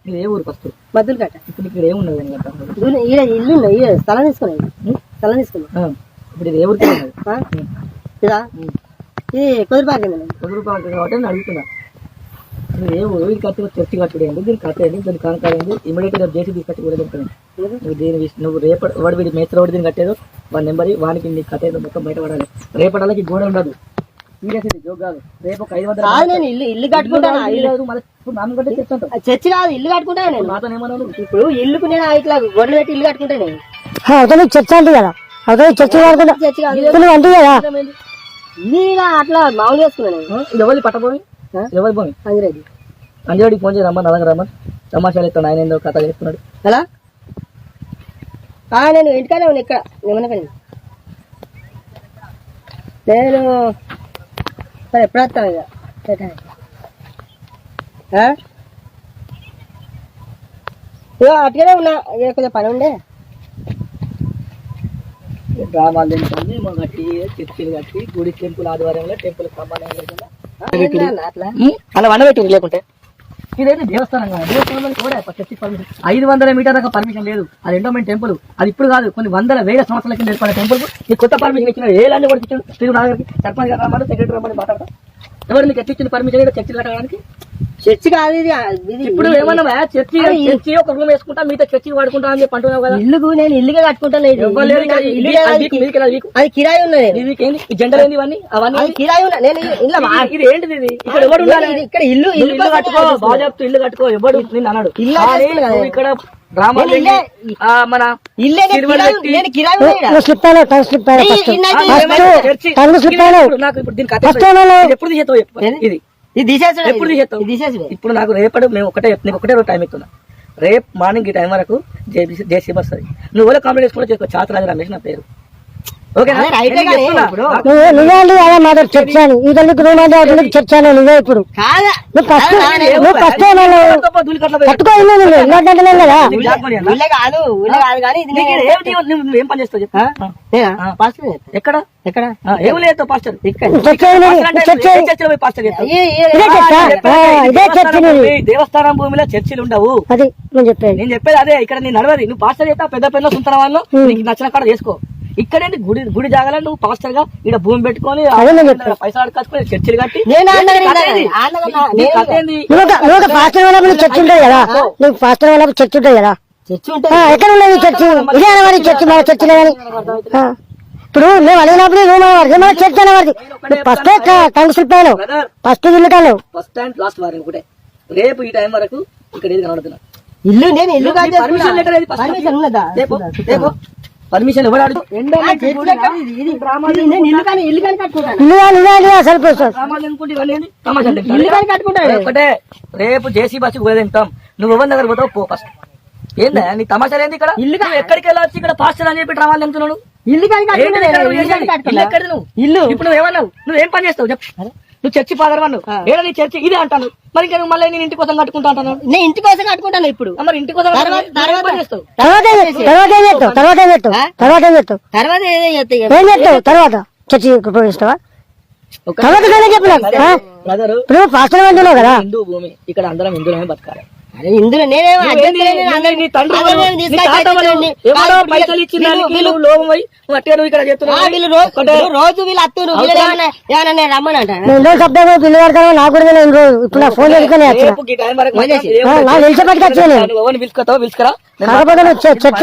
ఇది ఏ ఊరు ఫస్ట్? మద్దులు కట్ట. ఇప్పుడు ఇక్కడ ఏమున్నది? ఇల్లు ఉన్నాయి, స్థలం తీసుకున్నాయి. స్థలం తీసుకున్నాం. ఇప్పుడు ఇది ఏ ఊరికి ఉన్నది? ఇదా ఇది కుదురుపాక. కుదురుపాక కాబట్టి నేను అడుగుతున్నా, ఏ ఊరు? ఇది కట్టి చర్చి కట్టుడు, దీన్ని కట్టేది, దీన్ని కనకాలండి. ఇమీడియట్ గా జేసీబీ కట్టి కూడా చెప్తాను. నువ్వు దీని నువ్వు రేపటి వాడు వీడి మేస్త్రి వాడు దీన్ని కట్టేదో వాడి నెంబర్ వానికి నీకు కట్టేదో మొత్తం బయటపడాలి. రేపడాలకి గోడ ఉండదు. జోక్ కాదు. రేపు 500 ఇల్లు కట్టుకుంటాను. చర్చి కాదు, ఇల్లు కట్టుకుంటాను నేను. నాతో ఏమన్నాను? ఇప్పుడు ఇల్లుకు నేను ఇట్లా గొడ్లు పెట్టి ఇల్లు కట్టుకుంటాను. చర్చ అంటే కదా, చర్చ చర్చి కాదు అంటే కదా. ఇది అట్లా మామూలు చేసుకున్నాను. ఎవరి పట్టబోయి ఎవరి పోయి అంజిరెడ్డి అంజిరెడ్డికి ఫోన్ చేసి రమ్మని అలాగే రమ్మని తమాషాలు ఇస్తాను. ఆయన ఏందో కథ చెప్తున్నాడు. ఎలా నేను ఇంటికానే ఉన్నా, ఇక్కడ ఏమన్నా పని నేను. సరే ఎప్పుడు వస్తాను ఇక అటుగానే ఉన్నా. కొంచెం పని ఉండే. డ్రామాలు తింటుంది కట్టి చర్చిలు కట్టి గుడి టెంపుల్ ఆదివారంలో టెంపుల్ అలా వండబెట్టి లేకుంటే ఇదైతే దేవస్థానం కాదు. దేవస్థానంలో కూడా చర్చి పర్మిషన్ 500 మీటర్ దాకా పర్మిషన్ లేదు. అది ఎండోమెంట్ టెంపుల్. అది ఇప్పుడు కాదు, కొన్ని వందల వేల సంవత్సరాల కింద ఏర్పడిన టెంపుల్ కి కొత్త పర్మిషన్ ఇచ్చిన. ఏలాంటి కూడా ఇచ్చాడు తిరుగు నాగరికి. సర్పంచ్ గారు రమ్మని, సెక్రటరీ రమ్మని మాట్లాడతాం. ఎవరు నీకు ఎట్లా ఇచ్చిన పర్మిషన్ చర్చిలు కట్టడానికి? చర్చి కాదు ఇది. ఇప్పుడు ఏమన్నా చర్చి ఒక రూమ్ వేసుకుంటా, మిగతా చర్చి వాడుకుంటా అని చెప్పి అంటున్నావు కదా. ఇల్లుకు నేను ఇల్లుగా కట్టుకుంటాను. అది కిరాయి ఉన్నది. జెండలు ఏంది ఇవన్నీ? అవన్నీ కిరాయి ఉన్నా. నేను ఇది ఏంటిది? ఇది ఇక్కడ ఎవడు ఉండాలి? ఇక్కడ ఇల్లు కట్టుకో, బాగా చెప్తూ ఇల్లు కట్టుకో. ఎవడు నిన్ను అన్నాడు? ఇక్కడ గ్రామాలు మన నాకు ఇప్పుడు దీనికి ఎప్పుడు తీసేస్తావు? ఇది ఎప్పుడు తీసేస్తావు? ఇప్పుడు నాకు రేపటి మేము ఒకటే రోజు టైం ఇస్తున్నా. రేపు మార్నింగ్ ఈ టైం వరకు జేసీ వస్తుంది. నువ్వు ఎవరో కంప్లీట్ చేసుకుంటే చేసుకో. చాతరాజు రమేష్ నా పేరు. చర్చాను నువ్వే ఇప్పుడు ఏం పని చేస్తావు? ఎక్కడ ఎక్కడ ఏం లేదు పాస్టర్. దేవస్థానం భూమిలో చర్చిలు ఉండవు. నేను చెప్పేది అదే. ఇక్కడ నేను నడవది. నువ్వు పాస్టర్ చేస్తా పెద్ద పెద్ద సుంతర వాళ్ళు నీకు నచ్చిన కాడ చేసుకో. ఇక్కడేంటి గుడి జాగాలో నువ్వు పాస్టర్ గా ఇక్కడ భూమి పెట్టుకొని పైసలు అడకాచుకొని చర్చిలు కట్టి చర్చి ఉంటాయి కదా. నీకు పాస్టర్ వాళ్ళకి చర్చి ఉంటాయి కదా. ఎక్కడ ఉన్నది చర్చి? విజయనగరం చర్చి మన చర్చిలో కానీ. ఇప్పుడు మేము అడిగినప్పుడు రూమ్ అనేవాడిది, మన చర్చి అనేవాడిది. ఫస్ట్ కౌన్సిల్ పైన ఫస్ట్ ఇల్లు కాదు. ఫస్ట్ అండ్ లాస్ట్ వారం ఒకటే. రేపు ఈ టైం వరకు ఇక్కడ ఏది కనబడుతున్నా ఇల్లు. నేను ఇల్లు పర్మిషన్ లెటర్ పర్మిషన్ ఎవరు అడుగు? ఒకటే రేపు జేసీ బస్సు పోయేంటాం. నువ్వు ఎవరి దగ్గర పోతావు పో ఫస్ట్. ఏందా నీ తమాషాలు ఏంది? ఇక్కడ ఇల్లు ఎక్కడికి వెళ్ళొచ్చు? ఇక్కడ పాస్టర్ అని చెప్పి రావాలి అంటున్నాడు. ఇల్లు ఇల్లు ఇప్పుడు నువ్వు ఏమన్నావు? నువ్వేం పని చేస్తావు చెప్పు. నువ్వు చర్చి ఫాదర్ అన్నావు. ఏదో నీ చర్చి ఇదే అంటాను. మరి ఇంకా మళ్ళీ నేను ఇంటి కోసం కట్టుకుంటా అంటాను. నేను ఇంటి కోసం కట్టుకుంటాను. ఇప్పుడు మరి ఇంటి కోసం తర్వాత చర్చి ఉపయోగిస్తావా? హిందూ భూమి, ఇక్కడ అందరం హిందువులమే బతకాలి. ఇందులో రోజు వీళ్ళు అత్తురు ఏమన్నా రమ్మని అంటారు. నాకు కూడా ఇప్పుడు నా ఫోన్ పిలుచుకరా చర్చ